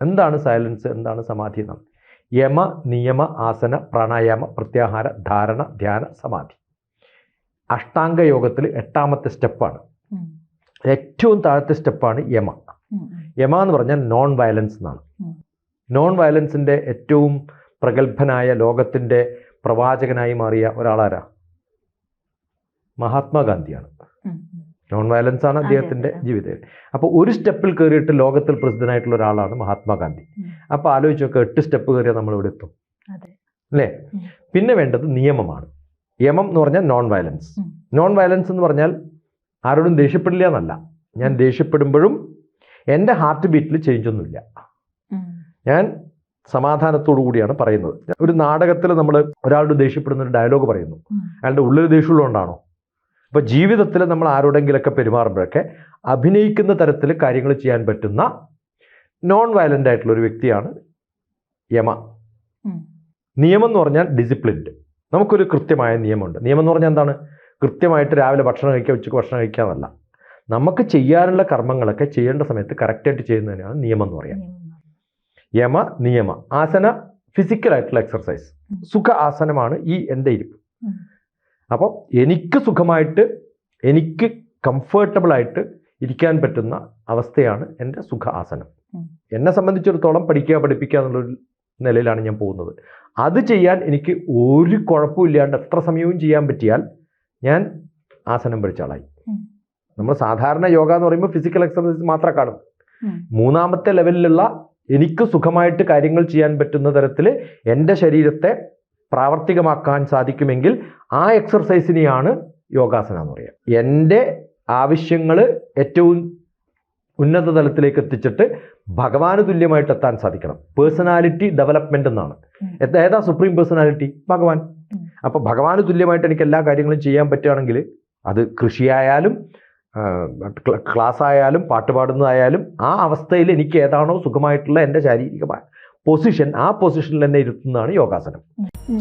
എന്താണ് സൈലൻസ്, എന്താണ് സമാധി എന്നാണ്. യമ, നിയമ, ആസന, പ്രാണായാമ, പ്രത്യാഹാര, ധാരണ, ധ്യാന, സമാധി. അഷ്ടാംഗ യോഗത്തിൽ 8ാമത്തെ സ്റ്റെപ്പാണ്. ഏറ്റവും താഴത്തെ സ്റ്റെപ്പാണ് യമ. യമ എന്ന് പറഞ്ഞാൽ നോൺ വയലൻസ് എന്നാണ്. നോൺ വയലൻസിൻ്റെ ഏറ്റവും പ്രഗത്ഭനായ, ലോകത്തിൻ്റെ പ്രവാചകനായി മാറിയ ഒരാളാരാ? മഹാത്മാഗാന്ധിയാണ്. നോൺ വയലൻസ് ആണ് അദ്ദേഹത്തിൻ്റെ ജീവിതം. അപ്പോൾ ഒരു സ്റ്റെപ്പിൽ കയറിയിട്ട് ലോകത്തിൽ പ്രസിദ്ധനായിട്ടുള്ള ഒരാളാണ് മഹാത്മാഗാന്ധി. അപ്പോൾ ആലോചിച്ച് നോക്കുക, 8 സ്റ്റെപ്പ് കയറിയാൽ നമ്മൾ ഇവിടെ എത്തും അല്ലേ? പിന്നെ വേണ്ടത് നിയമമാണ്. യമം എന്ന് പറഞ്ഞാൽ നോൺ വയലൻസ്. നോൺ വയലൻസ് എന്ന് പറഞ്ഞാൽ ആരോടും ദേഷ്യപ്പെടില്ല എന്നല്ല. ഞാൻ ദേഷ്യപ്പെടുമ്പോഴും എൻ്റെ ഹാർട്ട് ബീറ്റിൽ ചേഞ്ച് ഒന്നുമില്ല. ഞാൻ സമാധാനത്തോടു കൂടിയാണ് പറയുന്നത്. ഒരു നാടകത്തിൽ നമ്മൾ ഒരാളോട് ദേഷ്യപ്പെടുന്ന ഒരു ഡയലോഗ് പറയുന്നു, അയാളുടെ ഉള്ളിൽ ദേഷ്യമുള്ളതുകൊണ്ടാണോ? അപ്പോൾ ജീവിതത്തിൽ നമ്മൾ ആരോടെങ്കിലൊക്കെ പെരുമാറുമ്പോഴൊക്കെ അഭിനയിക്കുന്ന തരത്തിൽ കാര്യങ്ങൾ ചെയ്യാൻ പറ്റുന്ന നോൺ വയലൻ്റ് ആയിട്ടുള്ള ഒരു വ്യക്തിയാണ് യമ. നിയമം എന്ന് പറഞ്ഞാൽ ഡിസിപ്ലിൻഡ്. നമുക്കൊരു കൃത്യമായ നിയമമുണ്ട്. നിയമം എന്ന് പറഞ്ഞാൽ എന്താണ്? കൃത്യമായിട്ട് രാവിലെ ഭക്ഷണം കഴിക്കുക, ഉച്ചയ്ക്ക് ഭക്ഷണം കഴിക്കുക എന്നല്ല. നമുക്ക് ചെയ്യാനുള്ള കർമ്മങ്ങളൊക്കെ ചെയ്യേണ്ട സമയത്ത് കറക്റ്റായിട്ട് ചെയ്യുന്നതിനാണ് നിയമം എന്ന് പറയുക. യമ, നിയമ. ആസന ഫിസിക്കലായിട്ടുള്ള എക്സർസൈസ്. സുഖ ആസനമാണ് ഈ എൻ്റെ ഇരിപ്പ്. അപ്പോൾ എനിക്ക് സുഖമായിട്ട്, എനിക്ക് കംഫർട്ടബിളായിട്ട് ഇരിക്കാൻ പറ്റുന്ന അവസ്ഥയാണ് എൻ്റെ സുഖ ആസനം. എന്നെ സംബന്ധിച്ചിടത്തോളം പഠിക്കുക, പഠിപ്പിക്കുക എന്നുള്ളൊരു നിലയിലാണ് ഞാൻ പോകുന്നത്. അത് ചെയ്യാൻ എനിക്ക് ഒരു കുഴപ്പമില്ലാണ്ട് എത്ര സമയവും ചെയ്യാൻ പറ്റിയാൽ ഞാൻ ആസനം പഠിച്ച ആളായി. നമ്മൾ സാധാരണ യോഗ എന്ന് പറയുമ്പോൾ ഫിസിക്കൽ എക്സർസൈസ് മാത്രം കാണും. 3ാമത്തെ ലെവലിലുള്ള എനിക്ക് സുഖമായിട്ട് കാര്യങ്ങൾ ചെയ്യാൻ പറ്റുന്ന തരത്തിൽ എൻ്റെ ശരീരത്തെ പ്രാവർത്തികമാക്കാൻ സാധിക്കുമെങ്കിൽ ആ എക്സർസൈസിനെയാണ് യോഗാസന എന്ന് പറയുക. എൻ്റെ ആവശ്യങ്ങൾ ഏറ്റവും ഉന്നത തലത്തിലേക്ക് എത്തിച്ചിട്ട് ഭഗവാന് തുല്യമായിട്ട് എത്താൻ സാധിക്കണം. പേഴ്സണാലിറ്റി ഡെവലപ്മെൻ്റ് എന്നാണ്. ഏതാ സുപ്രീം പേഴ്സണാലിറ്റി? ഭഗവാൻ. അപ്പോൾ ഭഗവാന് തുല്യമായിട്ട് എനിക്ക് എല്ലാ കാര്യങ്ങളും ചെയ്യാൻ പറ്റുകയാണെങ്കിൽ, അത് കൃഷിയായാലും ക്ലാസ് ആയാലും പാട്ട് പാടുന്നതായാലും, ആ അവസ്ഥയിൽ എനിക്ക് ഏതാണോ സുഖമായിട്ടുള്ള എൻ്റെ ശാരീരികമായ പൊസിഷൻ, ആ പൊസിഷനിൽ തന്നെ ഇരുത്തുന്നതാണ് യോഗാസനം.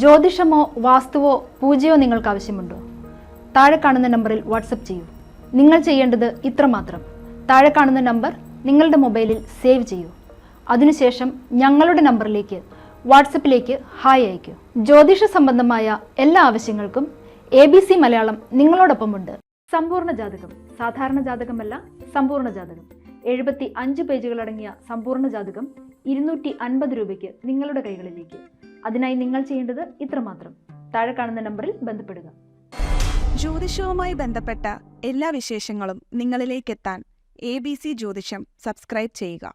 ജ്യോതിഷമോ വാസ്തുവോ പൂജയോ നിങ്ങൾക്ക് ആവശ്യമുണ്ടോ? താഴെ കാണുന്ന നമ്പറിൽ വാട്സപ്പ് ചെയ്യൂ. നിങ്ങൾ ചെയ്യേണ്ടത് ഇത്രമാത്രം: താഴെ കാണുന്ന നമ്പർ നിങ്ങളുടെ മൊബൈലിൽ സേവ് ചെയ്യൂ. അതിനുശേഷം ഞങ്ങളുടെ നമ്പറിലേക്ക് വാട്സപ്പിലേക്ക് ഹായ് അയക്കൂ. ജ്യോതിഷ സംബന്ധമായ എല്ലാ ആവശ്യങ്ങൾക്കും ABC മലയാളം നിങ്ങളോടൊപ്പമുണ്ട്. സമ്പൂർണ്ണ ജാതകം. സാധാരണ ജാതകമല്ല, സമ്പൂർണ്ണ ജാതകം. 75 പേജുകളടങ്ങിയ സമ്പൂർണ്ണ ജാതകം 250 രൂപയ്ക്ക് നിങ്ങളുടെ കൈകളിലേക്ക്. അതിനായി നിങ്ങൾ ചെയ്യേണ്ടത് ഇത്രമാത്രം: താഴെ കാണുന്ന നമ്പറിൽ ബന്ധപ്പെടുക. ജ്യോതിഷവുമായി ബന്ധപ്പെട്ട എല്ലാ വിശേഷങ്ങളും നിങ്ങളിലേക്കെത്താൻ ABC ജ്യോതിഷം സബ്സ്ക്രൈബ് ചെയ്യുക.